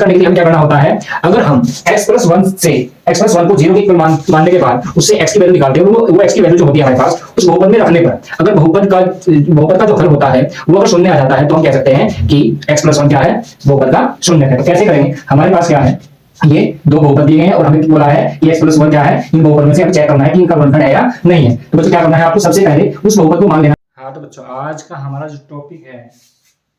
करने के लिए हमें क्या करना होता है, अगर हम x प्लस वन से x प्लस वन को जीरो के इक्वल मानने के बाद उससे x की वैल्यू निकालते हैं, वो x की वैल्यू जो होती है हमारे पास उस बहुपद में रखने पर अगर बहुपद का जो हल होता है वो अगर शून्य आ जाता है तो हम कह सकते हैं कि x प्लस वन क्या है, बहुपद का शून्य है। तो कैसे करेंगे, हमारे पास क्या है, ये दो बहुपद दिए गए हैं और हमें बोला है कि x प्लस वन क्या है, इन बहुपद में से हमें चेक करना है कि इनका गुणनखंड है या नहीं है। तो बच्चों क्या करना है, आपको सबसे पहले उस बहुपद को मान लेना। हाँ तो बच्चों आज का हमारा जो टॉपिक है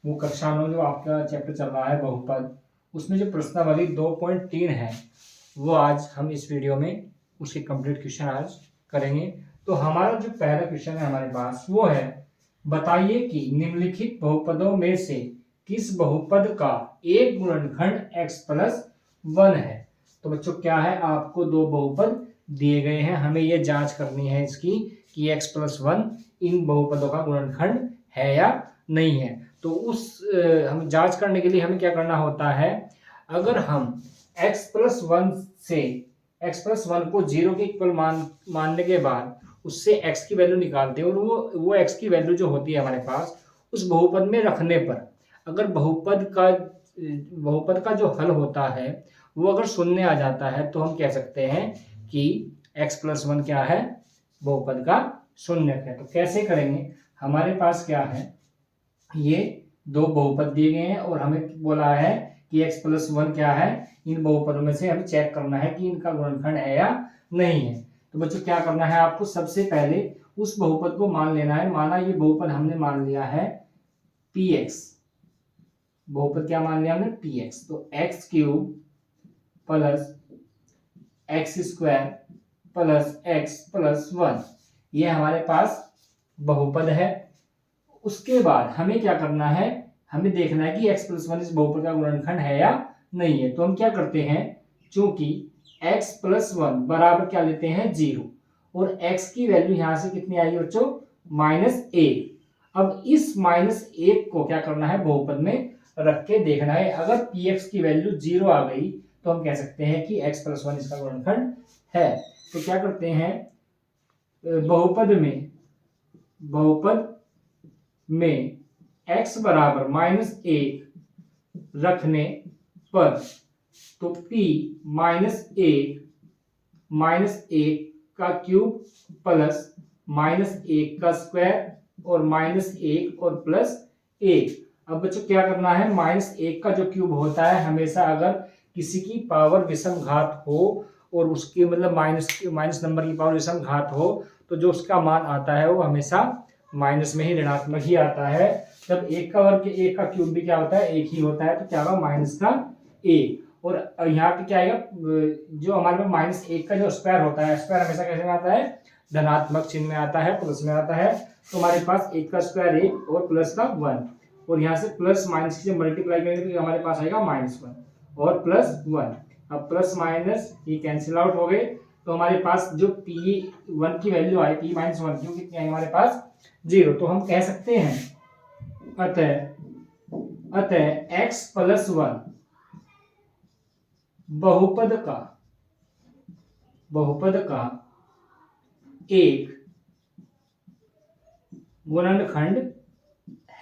वो कक्षा में जो आपका चैप्टर चल रहा है बहुपद, उसमें जो प्रश्नावली 2.3 है वो आज हम इस वीडियो में उसके कंप्लीट क्वेश्चन आज करेंगे। तो हमारा जो पहला क्वेश्चन है हमारे पास वो है, बताइए कि निम्नलिखित बहुपदों में से किस बहुपद का एक गुणनखंड x प्लस वन है। तो बच्चों क्या है, आपको दो बहुपद दिए गए हैं, हमें ये जांच करनी है इसकी कि x प्लस वन इन बहुपदों का गुणनखंड है या नहीं है। तो उस हम जांच करने के लिए हमें क्या करना होता है, अगर हम x प्लस वन से x प्लस वन को जीरो के इक्वल मानने के बाद उससे x की वैल्यू निकालते हैं और वो x की वैल्यू जो होती है हमारे पास उस बहुपद में रखने पर अगर बहुपद का जो हल होता है वो अगर शून्य आ जाता है तो हम कह सकते हैं कि x प्लस वन क्या है, बहुपद का शून्य है। तो कैसे करेंगे, हमारे पास क्या है, ये दो बहुपद दिए गए हैं और हमें बोला है कि x प्लस वन क्या है, इन बहुपदों में से हमें चेक करना है कि इनका गुणनखंड है या नहीं है। तो बच्चों क्या करना है, आपको सबसे पहले उस बहुपद को मान लेना है। माना ये बहुपद हमने मान लिया है px, बहुपद क्या मान लिया हमने, px। तो x cube plus x square plus x plus one, ये हमारे पास बहुपद है। उसके बाद हमें क्या करना है, हमें देखना है कि x प्लस वन इस बहुपद का गुणनखंड है या नहीं है। तो हम क्या करते हैं, चूंकि x प्लस वन बराबर क्या लेते हैं, जीरो, और x की वैल्यू यहां से कितनी आएगी बच्चों, -1। अब इस -1 को क्या करना है, बहुपद में रख के देखना है। अगर px की वैल्यू जीरो आ गई तो हम कह सकते हैं कि x प्लस वन इसका गुणनखंड है। तो क्या करते हैं, बहुपद में x बराबर -1 रखने पर तो p -1 का क्यूब प्लस -1 का स्क्वायर और -1 और प्लस 1। अब बच्चों क्या करना है, -1 का जो क्यूब होता है हमेशा अगर किसी की पावर विषम घात हो और उसकी मतलब माइनस नंबर की पावर विषम घात हो तो जो उसका मान आता है वो हमेशा माइनस में ही, ऋणात्मक ही आता है। जब एक का वर्ग एक का क्यूब भी क्या होता है, एक ही होता है, तो क्या होगा, -1। और यहाँ पे क्या आएगा, जो हमारे पास -1 का जो स्क्वायर होता है, स्क्वायर हमेशा कैसे में आता है, धनात्मक चिन्ह में आता है, प्लस में आता है। तो हमारे पास 1 का स्क्वायर 1 और प्लस का 1, और यहाँ से प्लस माइनस की मल्टीप्लाई करेंगे तो हमारे पास आएगा -1 और +1। अब प्लस माइनस ये कैंसिल आउट हो गए, तो हमारे पास जो p1 की वैल्यू आई, p -1 की, कितनी आई हमारे पास, 0। तो हम कह सकते हैं अतः x प्लस वन बहुपद का एक गुणनखंड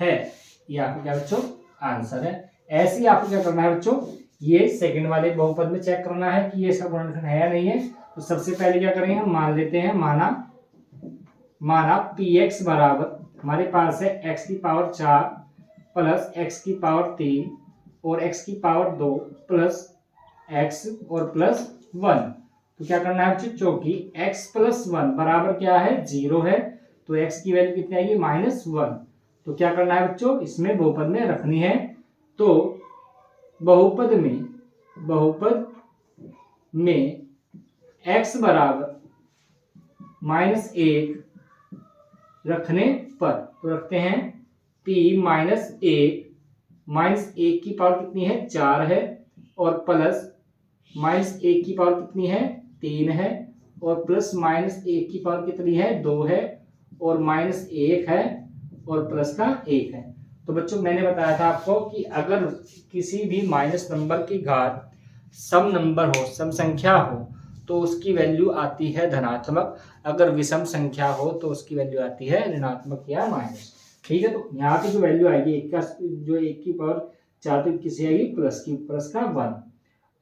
है। ये आपका क्या बच्चों आंसर है। ऐसे ही आपको क्या करना है बच्चों, ये सेकंड वाले बहुपद में चेक करना है कि ये इसका गुणनखंड है या नहीं है। तो सबसे पहले क्या करेंगे, हम मान लेते हैं, माना px बराबर हमारे पास है x की पावर 4 प्लस x की पावर 3 और x की पावर 2 प्लस x और प्लस 1। तो क्या करना है बच्चों, क्योंकि x प्लस वन बराबर क्या है, 0 है, तो x की वैल्यू कितनी आएगी, -1। तो क्या करना है बच्चों, इसमें बहुपद में रखनी है। तो बहुपद में x बराबर -1 रखने पर तो रखते हैं p -1 की पावर कितनी है, 4 है, और प्लस -1 की पावर कितनी है, 3 है, और प्लस -1 की पावर कितनी है, 2 है, और -1 है, और प्लस का 1 है। तो बच्चों मैंने बताया था आपको कि अगर किसी भी माइनस नंबर की घात सम नंबर हो, सम संख्या हो, तो उसकी वैल्यू आती है धनात्मक, अगर विषम संख्या हो तो उसकी वैल्यू आती है ऋणात्मक या माइनस। ठीक है, तो यहाँ की जो वैल्यू आएगी, एक की पावर 4 तो किसी आएगी प्लस का 1,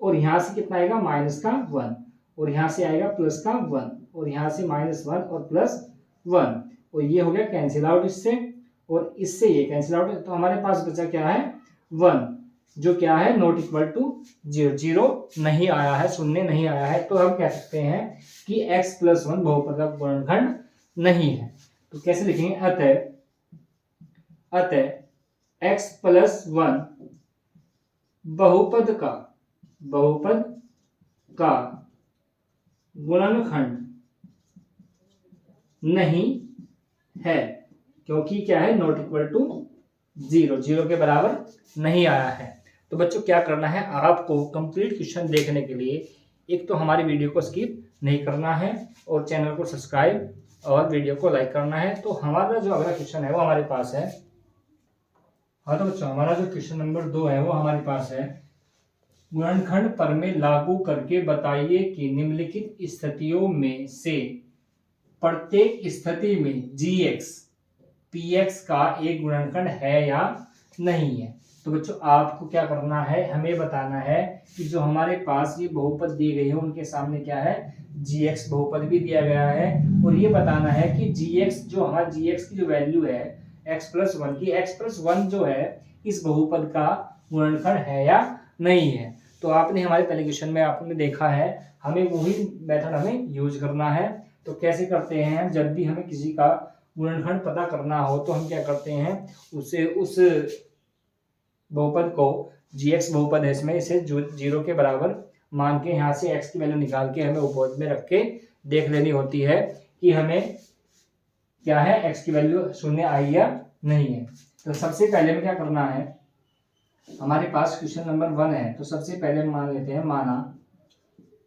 और यहाँ से कितना आएगा माइनस का 1, और यहाँ से आएगा प्लस का 1, और यहाँ से -1 और +1, और ये हो गया कैंसिल आउट इससे, और इससे ये कैंसिल आउट, तो हमारे पास बचा क्या है 1, जो क्या है नॉट इक्वल टू 0, 0 नहीं आया है, शून्य नहीं आया है, तो हम कह सकते हैं कि x + 1 बहुपद का गुणनखंड नहीं है। तो कैसे लिखेंगे, अतः x + 1 बहुपद का गुणनखंड नहीं है, क्योंकि क्या है नॉट इक्वल टू 0, 0 के बराबर नहीं आया है। तो बच्चों क्या करना है, आपको कंप्लीट क्वेश्चन देखने के लिए एक तो हमारी वीडियो को स्किप नहीं करना है, और चैनल को सब्सक्राइब और वीडियो को लाइक करना है। तो हमारा जो अगला क्वेश्चन है वो हमारे पास है, हाँ तो बच्चों हमारा जो क्वेश्चन नंबर 2 है वो हमारे पास है, गुणनखंड प्रमेय लागू करके बताइए कि निम्नलिखित स्थितियों में से प्रत्येक स्थिति में gx px का एक गुणनखंड है या नहीं है। तो बच्चों आपको क्या करना है, हमें बताना है कि जो हमारे पास ये बहुपद दिए गए हैं उनके सामने क्या है gx बहुपद भी दिया गया है, और ये बताना है कि gx जो हमारा gx की जो वैल्यू है x + 1 की, x + 1 जो है इस बहुपद का गुणनखंड है या नहीं है। तो आपने हमारे पहले क्वेश्चन में आपने देखा है, हमें वही मेथड हमें यूज करना है। तो कैसे करते हैं, जब भी हमें किसी का गुणनखंड पता करना हो तो हम क्या करते हैं, उसे उस बहुपद को gx बहुपद है इसमें, इसे 0 के बराबर मान के यहाँ से x की वैल्यू निकाल के हमें उपपद में रख के देख लेनी होती है कि हमें क्या है x की वैल्यू 0 आई या नहीं है। तो सबसे पहले में क्या करना है, हमारे पास क्वेश्चन नंबर 1 है, तो सबसे पहले मान लेते हैं,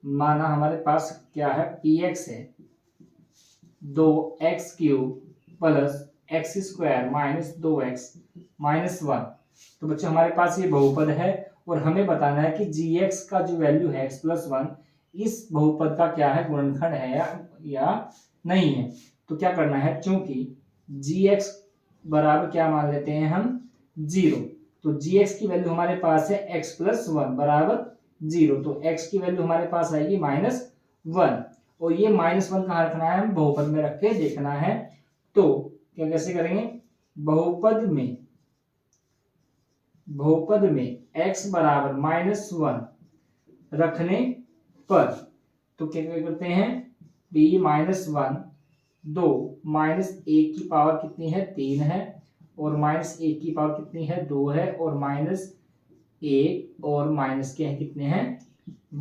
माना हमारे पास क्या है px है 2x³ + x² - 2x - 1। तो बच्चों हमारे पास ये बहुपद है, और हमें बताना है कि gx का जो वैल्यू है x + 1 इस बहुपद का क्या है गुणनखंड है या नहीं है। तो क्या करना है, चूंकि gx बराबर क्या मान लेते हैं हम 0, तो gx की वैल्यू हमारे पास है x + 1 बराबर 0, तो x की वैल्यू हमारे पास आएगी -1, और ये -1 कहाँ रखना है, हम बहुपद में रख के देखना है। तो क्या कैसे करेंगे, बहुपद में x बराबर -1 रखने पर तो क्या करते हैं, b -1 2 -1 की पावर कितनी है 3 है, और -1 की पावर कितनी है 2 है, और -1 और माइनस के कितने हैं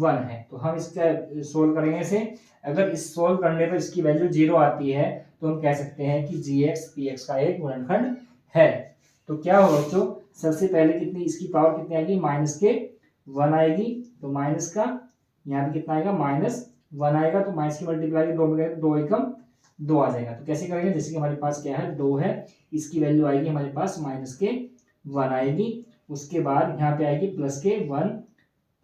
1 है। तो हम इसका सोल्व करेंगे इसे, अगर इस सोल्व करने पर इसकी वैल्यू 0 आती है तो हम कह सकते हैं कि gx px का एक गुणनखंड है। तो क्या होगा बच्चों, सबसे पहले कितनी इसकी पावर कितनी आएगी -1 आएगी, तो माइनस का यहाँ पे कितना आएगा -1 आएगा, तो माइनस की मल्टीप्लाई 2 में 2 एकम 2 आ जाएगा। तो कैसे करेंगे, जैसे कि हमारे पास क्या है 2 है, इसकी वैल्यू आएगी हमारे पास -1 आएगी, उसके बाद यहाँ पे आएगी +1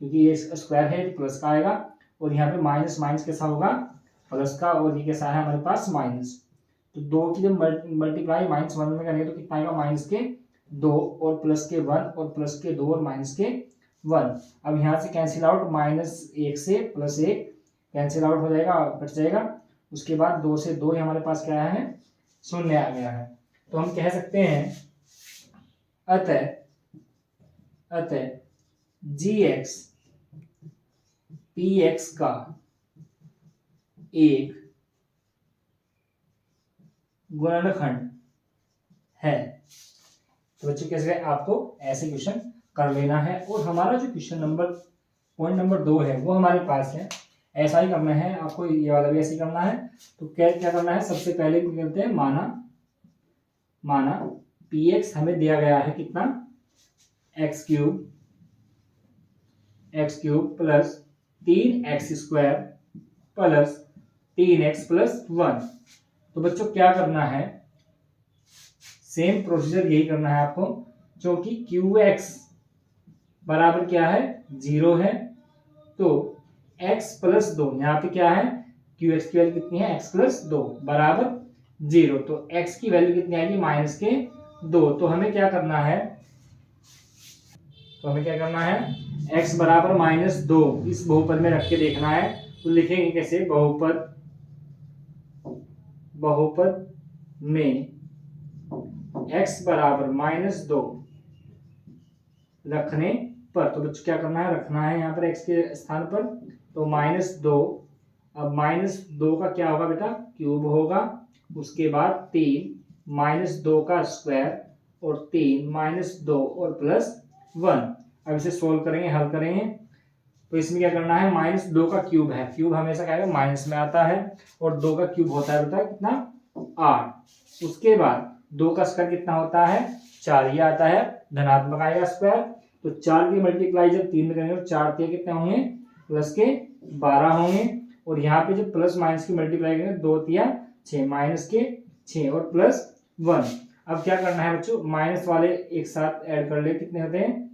क्योंकि ये स्क्वायर है तो प्लस का आएगा, और यहाँ पे माइनस कैसा होगा प्लस का, और ये कैसा है हमारे पास माइनस। तो 2 की जब मल्टीप्लाई -1 में करेंगे तो कितना आएगा -2 और +1 और +2 और -1। अब यहाँ से कैंसिल आउट, -1 से +1 कैंसिल आउट हो जाएगा, कट जाएगा। उसके बाद 2 से 2 हमारे पास क्या है 0 आ गया है। तो हम कह सकते हैं अतः gx px का एक गुणनखंड है। तो बच्चों कैसे आपको ऐसे क्वेश्चन कर लेना है, और हमारा जो क्वेश्चन पॉइंट नंबर 2 है वो हमारे पास है, ऐसा ही करना है आपको, ये वाला भी ऐसे ही करना है। तो क्या करना है, सबसे पहले क्या करते हैं, माना px हमें दिया गया है कितना x³ + 3x² + 3x + 1। तो बच्चों क्या करना है, सेम प्रोसीजर यही करना है आपको, क्योंकि qx बराबर क्या है 0 है, तो x + 2 यहाँ पे क्या है qx की वैल्यू कितनी है x + 2 बराबर 0, तो x की वैल्यू कितनी आएगी -2। तो हमें क्या करना है, तो हमें क्या करना है, x बराबर -2 इस बहुपद में रख के देखना है। तो लिखेंगे कैसे, बहुपद में x बराबर -2 रखने पर, तो बच्चों क्या करना है, रखना है यहाँ पर x के स्थान पर, तो -2। अब -2 का क्या होगा बेटा, क्यूब होगा। उसके बाद 3 -2 का स्क्वायर और 3 -2 और +1। अब इसे सोल्व करेंगे, हल करेंगे। तो इसमें क्या करना है, -2 का क्यूब है, क्यूब हमेशा क्या है माइनस में आता है, और 2 का क्यूब होता है बेटा कितना, 8। उसके बाद 2 का स्क्वायर कितना होता है, 4, ये आता है धनात्मक आएगा स्क्वायर। तो 4 की मल्टीप्लाई जब 3 में करेंगे तो 4 3 कितने होंगे, +12 होंगे। और यहाँ पे जब प्लस माइनस की मल्टीप्लाई करेंगे 2 3 6 -6 और +1। अब क्या करना है बच्चों, माइनस वाले एक साथ ऐड कर ले, कितने होते हैं,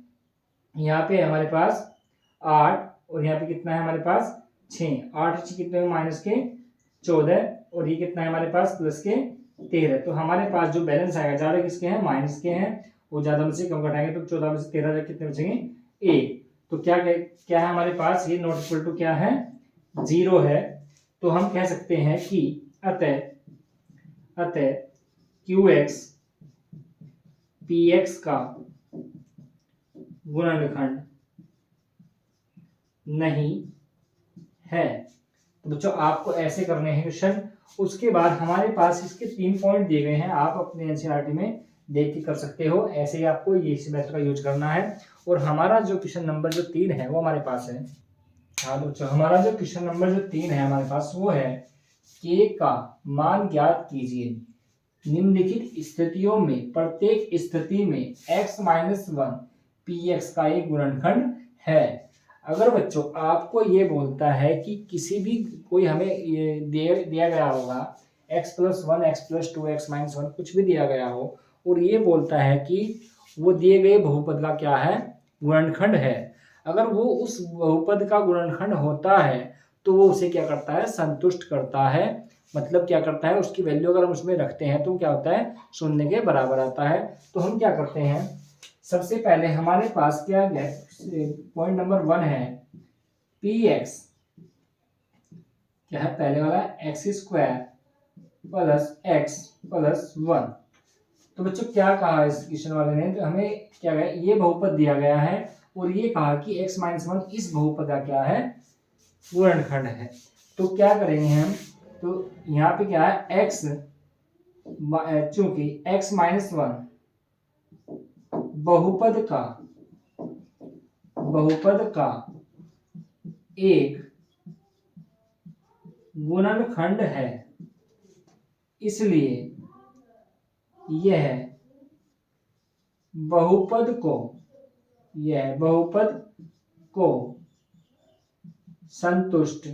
यहाँ पे हमारे पास 8 और यहाँ पे कितना है हमारे पास 6। 8 6 कितने -14, और ये कितना है हमारे पास +13। तो हमारे पास जो बैलेंस आएगा, ज्यादा किसके हैं, माइनस के हैं, वो ज्यादा में से कम घटाएंगे तो 14 में से 13 कितने बचेंगे, 1। तो क्या क्या है हमारे पास, ये नॉट इक्वल टू क्या है, 0 है। तो हम कह सकते हैं कि अतः QX PX का गुणनखंड नहीं है। तो बच्चों आपको ऐसे करने हैं क्वेश्चन। उसके बाद हमारे पास इसके 3 पॉइंट दिए गए हैं, आप अपने एनसीईआरटी में देख के कर सकते हो। ऐसे ही आपको ये इस मेथड का यूज करना है। और हमारा जो क्वेश्चन नंबर जो 3 है वो हमारे पास है, हाँ बच्चों हमारा जो क्वेश्चन नंबर जो 3 है हमारे पास वो है, k का मान ज्ञात कीजिए। निम्नलिखित स्थितियों में प्रत्येक स्थिति में x-1 px का एक गुणनखंड है। अगर बच्चों आपको ये बोलता है कि किसी भी कोई हमें ये दिया गया होगा x+1 x+2 x-1 कुछ भी दिया गया हो, और ये बोलता है कि वो दिए गए बहुपद का क्या है, गुणनखंड है। अगर वो उस बहुपद का गुणनखंड होता है तो वो उसे क्या करता है, संतुष्ट करता है। मतलब क्या करता है, उसकी वैल्यू अगर हम उसमें रखते हैं तो क्या होता है, 0 के बराबर आता है। तो हम क्या करते हैं, सबसे पहले हमारे पास क्या है, पॉइंट नंबर 1 है px क्या है, पहले वाला x² + x+1। तो बच्चों क्या कहा इस क्वेश्चन वाले ने, तो हमें क्या है, ये बहुपद दिया गया है और ये कहा कि x-1 इस बहुपद का क्या है, गुणनखंड है। तो क्या करेंगे हम, तो यहाँ पे क्या है, x चूंकि x-1 बहुपद का एक गुणनखंड है, इसलिए यह बहुपद को संतुष्ट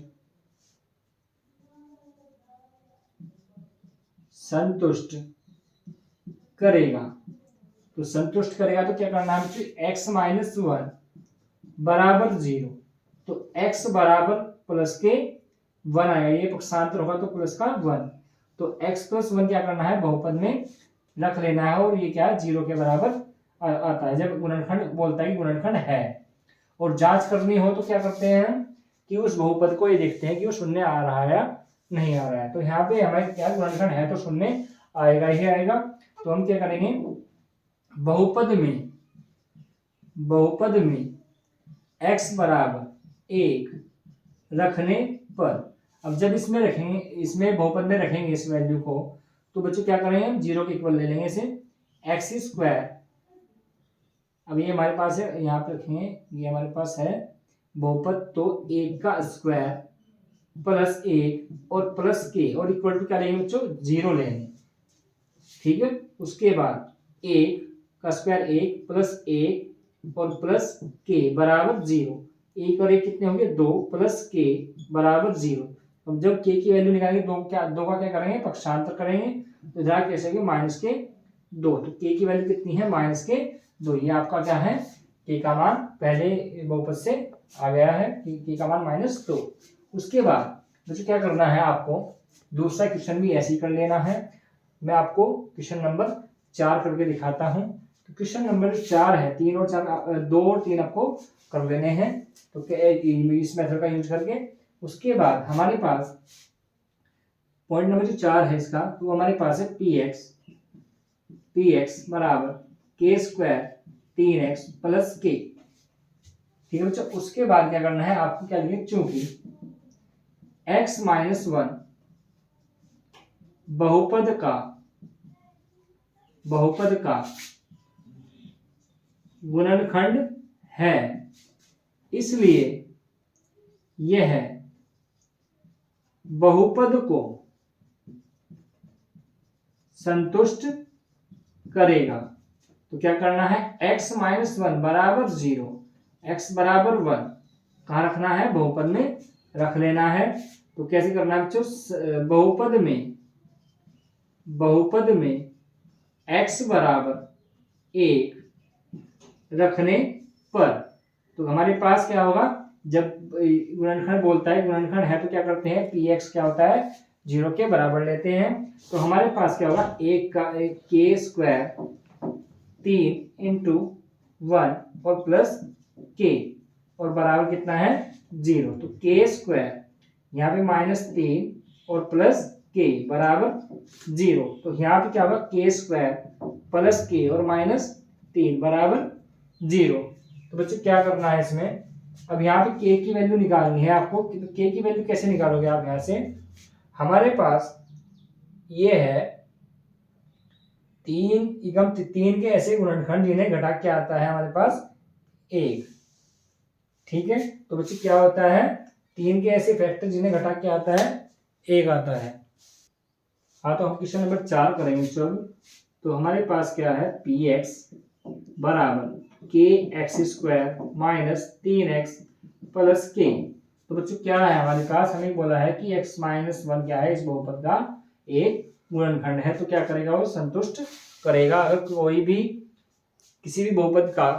करेगा। तो संतुष्ट करेगा तो क्या करना है, x-1 बराबर 0। तो x बराबर +1 आएगा, ये पक्षांतर होगा तो +1। तो x+1 क्या करना है, बहुपद में रख लेना है, और ये क्या है, 0 के बराबर आता है जब गुणनखंड बोलता है कि गुणनखंड है। और जांच करनी हो तो क्या करते हैं कि उस बहुपद को ये देखते हैं कि वो 0 आ रहा है या नहीं आ रहा है। तो यहाँ पे हमारे क्या गुणनखंड है तो 0 आएगा ही आएगा। तो हम क्या करेंगे, बहुपद में x बराबर 1 रखने पर, अब जब इसमें रखेंगे, इसमें बहुपद में रखेंगे इस वैल्यू को, तो बच्चों क्या करेंगे, हम 0 के इक्वल ले लेंगे इसे, x²। अब ये हमारे पास है, यहाँ पे रखेंगे, ये हमारे पास है बहुपद, तो 1 का स्क्वायर +1 और +k और इक्वल टू क्या लेंगे बच्चों, 0 लेंगे। ठीक है, उसके बाद 1 का स्क्वायर 1 +1 और +k बराबर 0। 1 और 1 कितने होंगे, 2 +k बराबर 0। अब जब k की वैल्यू निकालेंगे, 2 का क्या करेंगे, पक्षांतर करेंगे, तो जरा कैसे -2। तो k की वैल्यू कितनी है, -2। ये आपका क्या है, k का मान पहले बहुपद से आ गया है, k का मान -2। उसके बाद मुझे क्या करना है, आपको दूसरा क्वेश्चन भी ऐसे ही कर लेना है। मैं आपको क्वेश्चन नंबर 4 करके दिखाता हूं। तो क्वेश्चन नंबर 4 है, 3 और 4 2 और 3 आपको कर लेने हैं, तो इस मेथड का यूज करके। उसके बाद हमारे पास पॉइंट नंबर जो 4 है इसका, तो हमारे पास है पी एक्स बराबर के स्क्वायर 3x प्लस के। ठीक है बच्चों, उसके बाद क्या करना है आपको, क्या लिखेंगे, चूंकि x माइनस 1 बहुपद का गुणनखंड है, इसलिए यह बहुपद को संतुष्ट करेगा। तो क्या करना है, x माइनस 1 बराबर 0, x बराबर 1 कहाँ रखना है, बहुपद में रख लेना है। तो कैसे करना है बच्चों, बहुपद में x बराबर 1 रखने पर, तो हमारे पास क्या होगा, जब गुणनखंड बोलता है, गुणनखंड है, तो क्या करते हैं, पी एक्स क्या होता है, 0 के बराबर लेते हैं। तो हमारे पास क्या होगा, एक का के स्क्वायर 3 इंटू 1 और प्लस के, और बराबर कितना है, 0। तो के स्क्वायर यहाँ पे -3 और प्लस के बराबर 0। तो यहाँ पे क्या होगा, के स्क्वायर प्लस के और -3 बराबर 0। तो बच्चों क्या करना है इसमें, अब यहाँ पे के की वैल्यू निकालनी है आपको। के की वैल्यू कैसे निकालोगे आप, यहाँ से हमारे पास ये है 3 के ऐसे गुणनखंड जिन्हें घटा के आता है हमारे पास 1। ठीक है, तो बच्चों क्या होता है, 3 के ऐसे फैक्टर जिन्हें घटा के आता है 1 आता है। हाँ, तो हम क्वेश्चन नंबर 4 करेंगे। चलो, तो हमारे पास क्या है, पी एक्स बराबर के x square minus 3x plus के। तो बच्चों क्या है हमारे पास, हमें बोला है कि x माइनस 1 क्या है, इस बहुपद का एक गुणनखंड है, तो क्या करेगा, वो संतुष्ट करेगा। अगर कोई भी किसी भी बहुपद का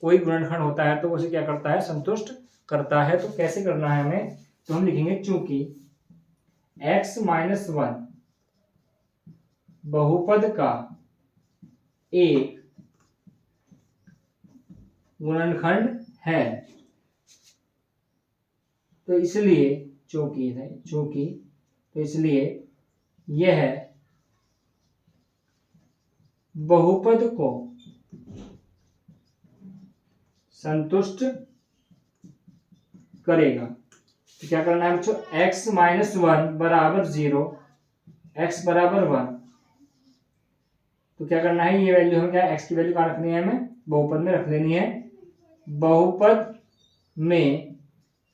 कोई गुणनखंड होता है तो उसे क्या करता है, संतुष्ट करता है। तो कैसे करना है हमें, तो हम लिखेंगे चूंकि x माइनस 1 बहुपद का एक गुणनखंड है, तो इसलिए तो इसलिए यह बहुपद को संतुष्ट करेगा। तो क्या करना है बच्चों, x माइनस 1 बराबर 0, x बराबर 1। तो क्या करना है, ये वैल्यू हमें क्या, x की वैल्यू कहाँ रखनी है, हमें बहुपद में रख लेनी है। बहुपद में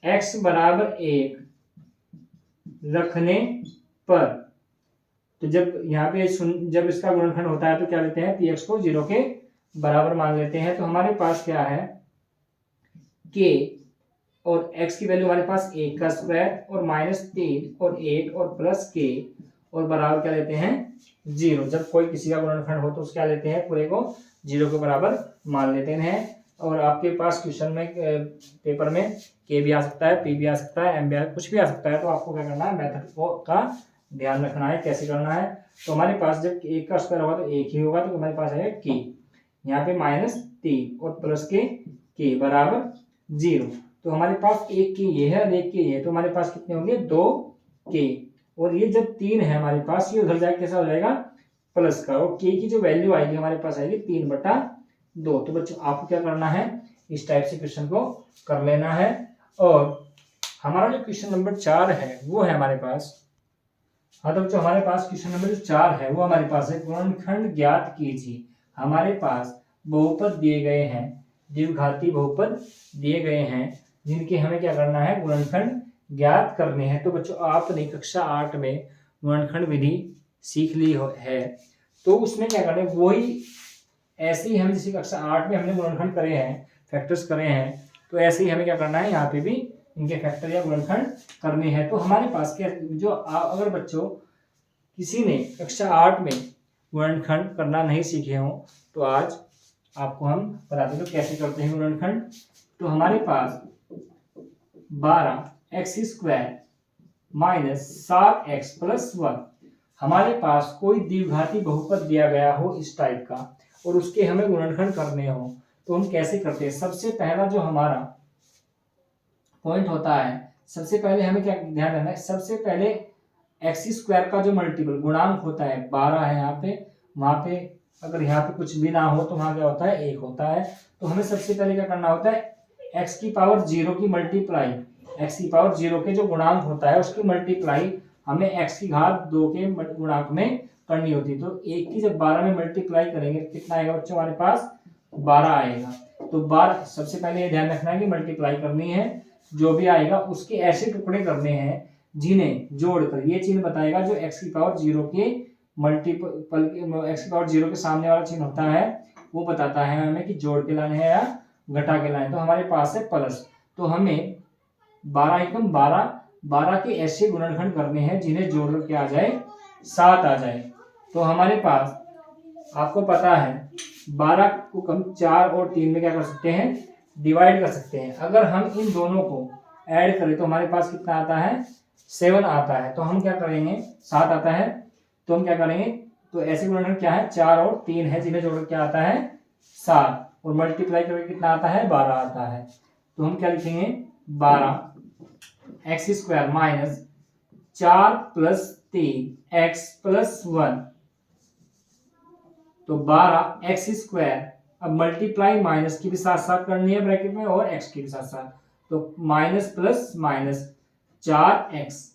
x बराबर 1 रखने पर, तो जब यहाँ पे जब इसका गुणनखंड होता है तो क्या लेते हैं, px को 0 के बराबर मान लेते हैं। तो हमारे पास क्या है, k और x की वैल्यू हमारे पास 1 का स्क्वायर और -3 और 1 और प्लस k और बराबर क्या लेते हैं, 0। जब कोई किसी का गुणनखंड हो तो उसको क्या लेते हैं, पूरे को 0 के बराबर मान लेते हैं। और आपके पास क्वेश्चन में पेपर में के भी आ सकता है, पी भी आ सकता है, एम भी कुछ भी आ सकता है। तो आपको क्या करना है, मेथड का ध्यान रखना है, कैसे करना है। तो हमारे पास जब 1 का स्क्वायर होगा तो 1 ही होगा, तो हमारे पास है के, यहाँ पे -3 और प्लस के बराबर 0। तो हमारे पास एक के ये है और एक के ये है, तो हमारे पास कितने होंगे, 2 के। और ये जब 3 है हमारे पास, ये उधर जाके कैसा हो जाएगा, प्लस का, और के की जो वैल्यू आएगी हमारे पास आएगी 3/2। तो बच्चों आपको क्या करना है, इस टाइप से क्वेश्चन को कर लेना है। और हमारा जो क्वेश्चन नंबर 4 है वो है हमारे पास, हाँ तो बच्चों हमारे पास क्वेश्चन नंबर 4 है वो हमारे पास है, गुणनखंड ज्ञात कीजिए। हमारे पास बहुपद दिए गए हैं, द्विघाती बहुपद दिए गए हैं, जिनके हमें क्या करना है, गुणनखंड ज्ञात करने हैं। तो बच्चों आपने कक्षा 8 में गुणनखंड विधि सीख ली है, तो उसमें क्या करना है, वही ऐसे ही हमें, जैसे कक्षा 8 में हमने गुणनखंड करे हैं, फैक्टर्स करे हैं, तो ऐसे ही हमें क्या करना है, यहाँ पे भी इनके फैक्टर या गुणनखंड करने हैं। तो हमारे पास क्या, जो अगर बच्चों किसी ने कक्षा 8 में गुणनखंड करना नहीं सीखे हों तो आज आपको हम बताते हैं तो कैसे करते हैं गुणनखंड। तो हमारे पास 12x² माइनस 7x प्लस 1, हमारे पास कोई द्विघाती बहुपद दिया गया हो इस टाइप का, और उसके हमें गुणनखंड करने हो तो हम कैसे करते हैं। सबसे पहला जो हमारा पॉइंट होता है, सबसे पहले हमें क्या ध्यान रखना है, सबसे पहले एक्स स्क्वायर का जो मल्टीपल गुणांक होता है 12 है यहाँ पे, वहां पे अगर यहाँ पे कुछ भी ना हो तो वहां क्या होता है 1 होता है। तो हमें सबसे पहले क्या करना होता है, एक्स की पावर 0 की मल्टीप्लाई, एक्स की पावर 0 के जो गुणांक होता है उसकी मल्टीप्लाई हमें एक्स की घात 2 के गुणांक में करनी होती है। तो 1 की जब 12 में मल्टीप्लाई करेंगे कितना आएगा बच्चों, हमारे पास 12 आएगा। तो 12 सबसे पहले ये ध्यान रखना है कि मल्टीप्लाई करनी है, जो भी आएगा उसके ऐसे टुकड़े करने हैं जिन्हें जोड़कर ये चिन्ह बताएगा जो एक्स की पावर 0 के मल्टीपल, एक्स की पावर 0 के सामने वाला चिन्ह होता है वो बताता है हमें कि जोड़ के लाने हैं या घटा के लाने। तो हमारे पास है प्लस, तो हमें 12 एकम 12, 12 के ऐसे गुणनखंड करने हैं जिन्हें जोड़कर क्या आ जाए 7 आ जाए। तो हमारे पास आपको पता है 12 को हम 4 और 3 में क्या कर सकते हैं, डिवाइड कर सकते हैं। अगर हम इन दोनों को ऐड करें तो हमारे पास कितना आता है 7 आता है। तो हम क्या करेंगे, 7 आता है तो हम क्या करेंगे, तो ऐसे गुणनखंड क्या है 4 और 3 है जिन्हें जोड़कर क्या आता है 7, और मल्टीप्लाई करके कितना आता है 12 आता है। तो हम क्या लिखेंगे 12 x square minus 4 plus 3 x plus 1। तो 12 एक्स स्क्वायर, अब मल्टीप्लाई माइनस की भी साथ साथ करनी है ब्रैकेट में और एक्स की भी साथ साथ, तो minus plus minus 4x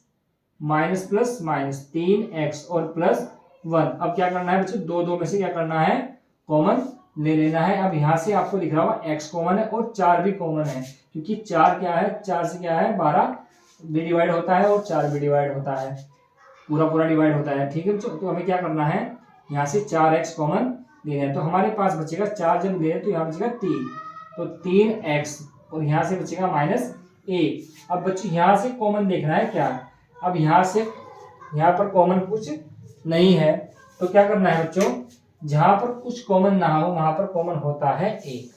minus plus minus 3x और प्लस 1। अब क्या करना है बच्चों, दो दो में से क्या करना है कॉमन ले लेना है। अब यहां से आपको दिख रहा होगा x कॉमन है और 4 भी कॉमन है, क्योंकि 4 क्या है, 4 से क्या है 12 भी डिवाइड होता है और 4 भी डिवाइड होता है, पूरा पूरा डिवाइड होता है। ठीक है बच्चों, तो हमें क्या करना है यहाँ से 4x कॉमन ले लें, तो हमारे पास बचेगा 4 जब ले तो यहाँ बचेगा 3, तो 3x और यहाँ से बचेगा माइनस 1। अब बच्चों यहाँ से कॉमन देखना है क्या, अब यहाँ से यहाँ पर कॉमन कुछ नहीं है तो क्या करना है बच्चों, जहां पर कुछ कॉमन ना हो वहां पर कॉमन होता है 1।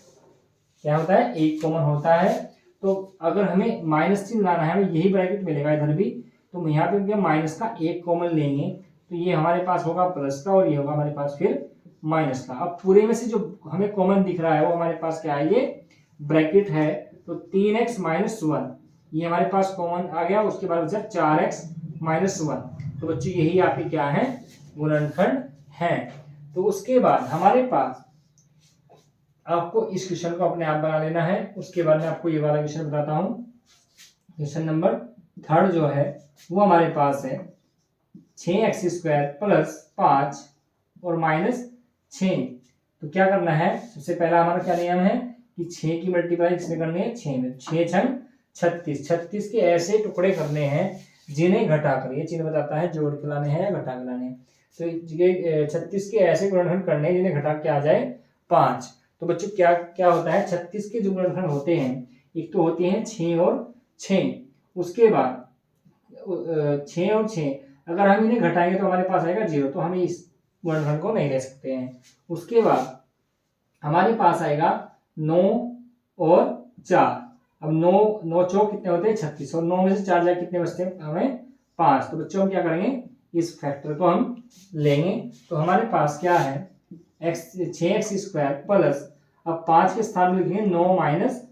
क्या होता है 1 कॉमन होता है। तो अगर हमें माइनस चिन्ह लाना है, हमें यही ब्रैकेट मिलेगा इधर भी, तो यहाँ पे क्या माइनस का 1 कॉमन लेंगे तो ये हमारे पास होगा प्लस का और ये होगा हमारे पास फिर माइनस का। अब पूरे में से जो हमें कॉमन दिख रहा है वो हमारे पास क्या है, ये ब्रैकेट है, तो 3x माइनस 1 ये हमारे पास कॉमन आ गया। उसके बाद बचा 4x माइनस 1। तो बच्चों यही आपके क्या है गुणनखंड है। तो उसके बाद हमारे पास आपको इस क्वेश्चन को अपने आप बना लेना है। उसके बाद मैं आपको ये वाला क्वेश्चन बताता हूं। क्वेश्चन नंबर 3 जो है वो हमारे पास है 6x स्क्वायर प्लस 5 और माइनस 6। तो क्या करना है, सबसे पहला हमारा क्या नियम है कि 6 की मल्टीप्लाई किसमें करनी है 6 में, 6 छंग 36, 36 के ऐसे टुकड़े करने हैं जिन्हें घटाकर, ये चिन्ह बताता है जोड़ के लाने हैं या घटा के लाने हैं। तो ये 36 के ऐसे गुणनखंड करने हैं जिन्हें घटा के आ जाए 5। तो बच्चों क्या क्या होता है 36 के जो गुणनखंड होते हैं, एक तो होते हैं 6 और 6, उसके बाद 6 और 6 अगर हम इन्हें घटाएंगे तो हमारे पास आएगा 0, तो हम इस गुणनखंड को नहीं ले सकते हैं। उसके बाद हमारे पास आएगा 9 और 4। अब 9 चौक कितने होते हैं 36, और 9 में से 4 जाए कितने बचते हैं हमें 5। तो बच्चों हम क्या करेंगे इस फैक्टर को हम लेंगे। तो हमारे पास क्या है 6x स्क्वायर प्लस, अब 5 के स्थान में लिखेंगे 9 माइनस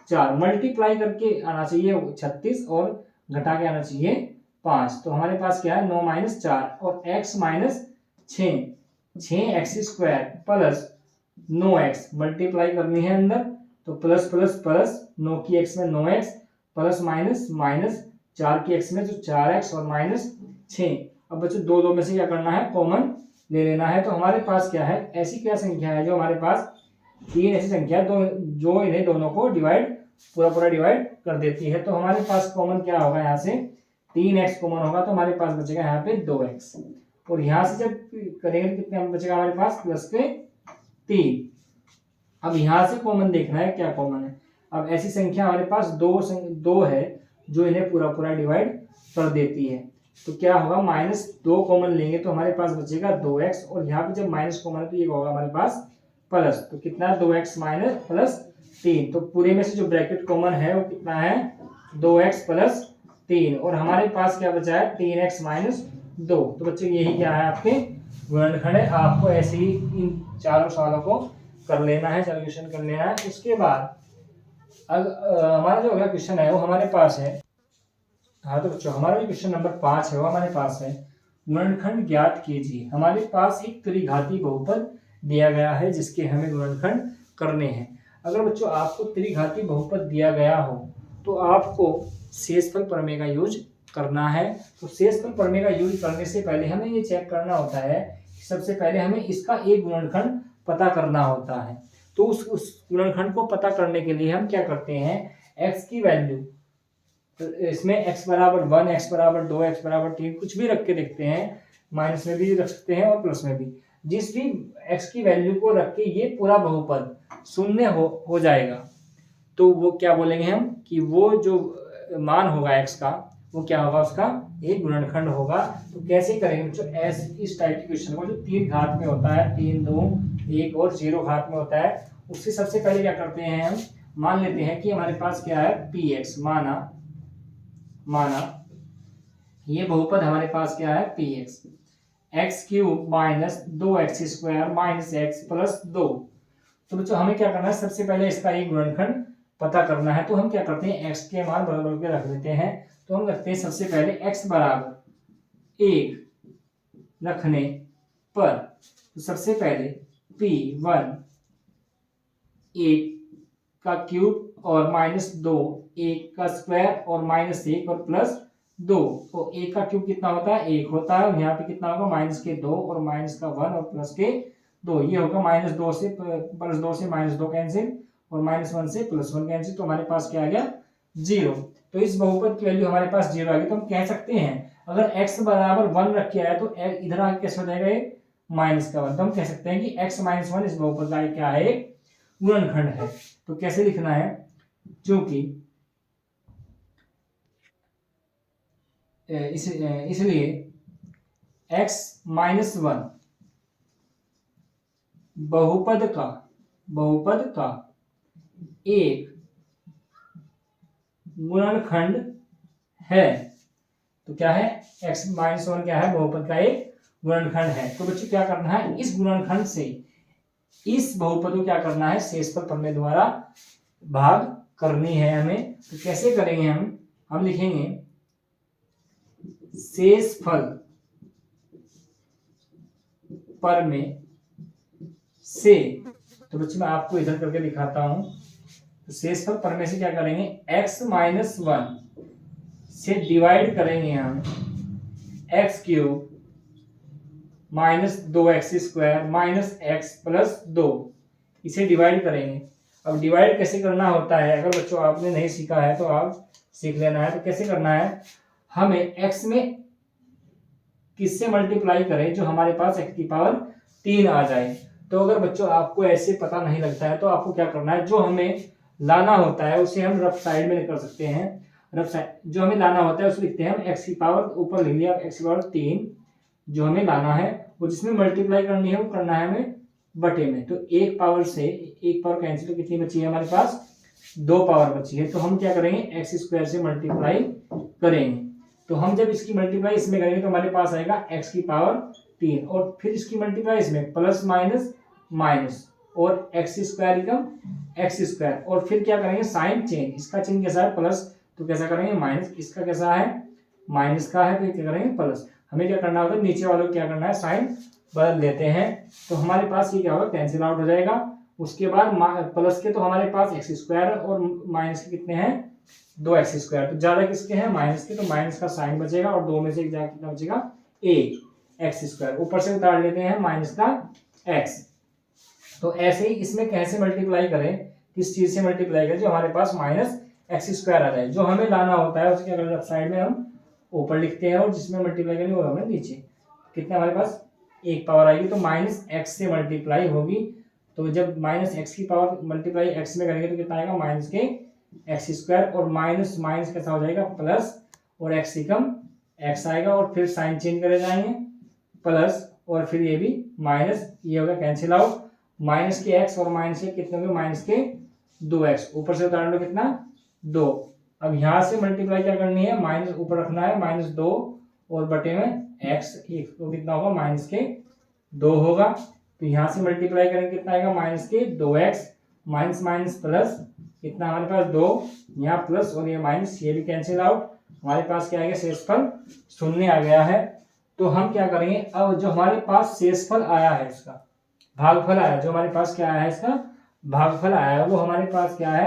4, मल्टीप्लाई करके आना चाहिए 36 और घटा के आना चाहिए 5। तो हमारे पास क्या है 9 माइनस 4 और x minus 6x square plus 9x multiply करनी है अंदर, तो प्लस प्लस प्लस 9 की x में 9x प्लस माइनस माइनस 4 की x में जो 4x और माइनस 6। अब बच्चों दो दो में से क्या करना है कॉमन ले लेना है। तो हमारे पास क्या है, ऐसी क्या संख्या है जो हमारे पास 3 ऐसी संख्या जो इन्हें दोनों को डिवाइड पूरा पूरा डिवाइड कर देती है। तो हमारे पास कॉमन क्या होगा, यहाँ से 3x कॉमन होगा तो हमारे पास बचेगा यहाँ पे 2x, और यहाँ से जब करेंगे तो कितने बचेगा हमारे पास प्लस के 3। अब यहां से कॉमन देखना है क्या कॉमन है। अब ऐसी संख्या हमारे पास दो है जो इन्हें पूरा पूरा डिवाइड कर देती है। तो क्या होगा -2 कॉमन लेंगे तो हमारे पास बचेगा 2x, और यहाँ पे जब माइनस कॉमन है तो ये होगा हमारे पास प्लस, तो कितना 2x माइनस प्लस 3। तो पूरे में से जो ब्रैकेट कॉमन है वो कितना है 2x प्लस 3, और हमारे पास क्या बचा है 3x माइनस 2। तो बच्चे यही क्या है आपके गुणनखंड है, आपको ऐसे ही इन चारों सवालों को कर लेना है, सॉल्यूशन कर लेना है। उसके बाद हमारा जो अगला क्वेश्चन है वो हमारे पास है, हाँ तो बच्चों हमारा जो क्वेश्चन नंबर 5 है वो हमारे पास है, गुणनखंड ज्ञात कीजिए। हमारे पास एक त्रिघाती बहुपद दिया गया है जिसके हमें गुणनखंड करने हैं। अगर बच्चों आपको त्रिघाती बहुपद दिया गया हो तो आपको शेषफल प्रमेय का यूज करना है। तो शेषफल प्रमेय का यूज करने से पहले हमें ये चेक करना होता है कि सबसे पहले हमें इसका एक गुणनखंड पता करना होता है। तो उस गुणनखंड को पता करने के लिए हम क्या करते हैं, x की वैल्यू, तो इसमें x बराबर 1, x बराबर 2, x बराबर 3 कुछ भी रख के देखते हैं, माइनस में भी रख सकते हैं और प्लस में भी। जिस भी x की वैल्यू को रख के ये पूरा बहुपद शून्य हो जाएगा तो वो क्या बोलेंगे हम कि वो जो मान होगा x का वो क्या होगा, उसका एक गुणनखंड होगा। तो कैसे करेंगे बच्चों, इस टाइप के क्वेश्चन को जो 3 घात में होता है, 3, 2, 1 और 0 घात में होता है, उससे सबसे पहले क्या करते हैं, हम मान लेते हैं कि हमारे पास क्या है px, माना ये बहुपद हमारे पास क्या है px, x³ minus 2x² minus x plus 2। तो बच्चों हमें क्या करना है, सबसे पहले इसका एक गुणनखंड पता करना है। तो हम क्या करते हैं, x के मान बराबर के रख देते हैं। तो हम रखते हैं सबसे पहले x बराबर 1 रखने पर, तो सबसे पहले p1 1 का क्यूब और माइनस 2 1 का स्क्वायर और माइनस 1 और प्लस 2। तो 1 का क्यूब कितना होता है, 1 होता है, और यहाँ पे कितना होगा माइनस के 2 और माइनस का 1 और प्लस के 2। ये होगा माइनस 2 से प्लस 2 से माइनस 2 कैंसिल और माइनस 1 से प्लस 1 कैंसिल। तो हमारे पास क्या आ गया 0। तो इस बहुपद की वैल्यू हमारे पास 0 आ गई। तो हम कह सकते हैं अगर x बराबर 1 रखे आया तो इधर आगे कैसे हो जाएगा, ये माइनस का 1। तो हम कह सकते हैं कि x माइनस 1 इस बहुपद का क्या है, गुणनखंड है। तो कैसे लिखना है, क्योंकि इसलिए x माइनस 1 बहुपद का एक गुणनखंड है। तो क्या है, x माइनस 1 क्या है, बहुपद का एक गुणनखंड है। तो बच्चों क्या करना है, इस गुणनखंड से इस बहुपद को क्या करना है, शेषफल प्रमेय द्वारा भाग करनी है हमें। तो कैसे करेंगे, हम लिखेंगे शेषफल प्रमेय से। तो बच्चों मैं आपको इधर करके दिखाता हूं। तो शेषफल प्रमेय से क्या करेंगे, x माइनस 1 से डिवाइड करेंगे हम x³ minus 2x² minus x plus 2, इसे डिवाइड करेंगे। अब डिवाइड कैसे करना होता है, अगर बच्चों आपने नहीं सीखा है तो आप सीख लेना है। तो कैसे करना है, हमें x में किससे मल्टीप्लाई करें जो हमारे पास x की पावर 3 आ जाए। तो अगर बच्चों आपको ऐसे पता नहीं लगता है तो आपको क्या करना है, जो हमें लाना होता है उसे हम रफ साइड में कर सकते हैं। रफ साइड जो हमें लाना होता है उसे लिखते हैं हम x की पावर, ऊपर लिख लिया x की पावर 3 जो हमें लाना है, वो जिसमें मल्टीप्लाई करनी है वो करना है हमें बटे में। तो एक पावर से एक पावर कैंसिल, तो कितनी बची है हमारे पास, 2 पावर बची है। तो हम क्या करेंगे, x² से मल्टीप्लाई करेंगे। तो हम जब इसकी मल्टीप्लाई इसमें करेंगे तो हमारे पास आएगा x की पावर 3 और फिर इसकी मल्टीप्लाई इसमें प्लस माइनस माइनस और x² और फिर क्या करेंगे, साइन चेंज, इसका चिन्ह कैसा है प्लस, तो कैसा करेंगे माइनस, इसका कैसा है माइनस का है, तो क्या करेंगे प्लस। हमें क्या करना होगा, नीचे वालों को क्या करना है, साइन बदल देते हैं। तो हमारे पास ये क्या होगा, कैंसिल आउट हो जाएगा। उसके बाद प्लस के तो हमारे पास x² और माइनस के कितने हैं, 2x²। तो ज्यादा किसके हैं, माइनस के, तो माइनस का साइन बचेगा और 2 में से कितना बचेगा, 1 x²। ऊपर से उतार लेते हैं माइनस का x। तो ऐसे ही इसमें कैसे मल्टीप्लाई करें, किस चीज से मल्टीप्लाई करें, जो हमारे पास माइनस x² आ जाए। जो हमें लाना होता है उसके अगर साइड में हम ऊपर लिखते हैं और जिसमें मल्टीप्लाई करेंगे वो हमें नीचे। कितना हमारे पास 1 पावर आएगी, तो माइनस x से मल्टीप्लाई होगी। तो जब माइनस x की पावर मल्टीप्लाई x में करेंगे तो कितना आएगा, माइनस के x² और माइनस माइनस कैसा हो जाएगा प्लस, और x से कम x आएगा और फिर साइन चेंज करे जाएंगे प्लस, और फिर ये भी माइनस, ये होगा कैंसिल आउट। माइनस के x और माइनस के कितने होंगे, माइनस के 2x, ऊपर से उतार लो कितना 2। अब यहां से मल्टीप्लाई क्या करनी है, माइनस ऊपर रखना है -2 और बटे में x, तो कितना होगा माइनस के 2 होगा, तो यहाँ से मल्टीप्लाई करेंगे कितना आएगा माइनस के 2x, माइनस माइनस प्लस, कितना हमारे पास 2, यहाँ प्लस और ये माइनस, ये भी कैंसिल आउट, हमारे पास क्या आएगा शेषफल 0 आ गया है। तो हम क्या करेंगे, अब जो हमारे पास शेषफल आया है इसका भागफल आया, जो हमारे पास क्या आया है इसका भागफल आया है, वो हमारे पास क्या है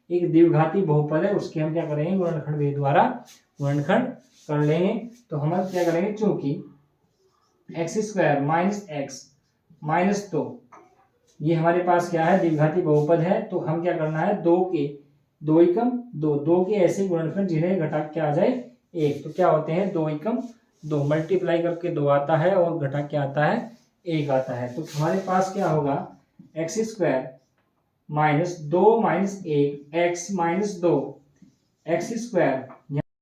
एक द्विघाती बहुपद है, उसके हम क्या करेंगे गुणनखंड विधि द्वारा गुणनखंड कर लेंगे। तो हम क्या करेंगे, चूंकि x² माइनस एक्स माइनस 2 ये हमारे पास क्या है द्विघाती बहुपद है, तो हम क्या करना है 2 के 2 एकम 2 के ऐसे गुणनखंड जिन्हें घटा के आ जाए 1, तो क्या होते हैं 2 एकम 2, मल्टीप्लाई करके 2 आता है और घटा क्या आता है 1 आता है। तो हमारे पास क्या होगा x² minus 2 minus 1 x minus 2 x²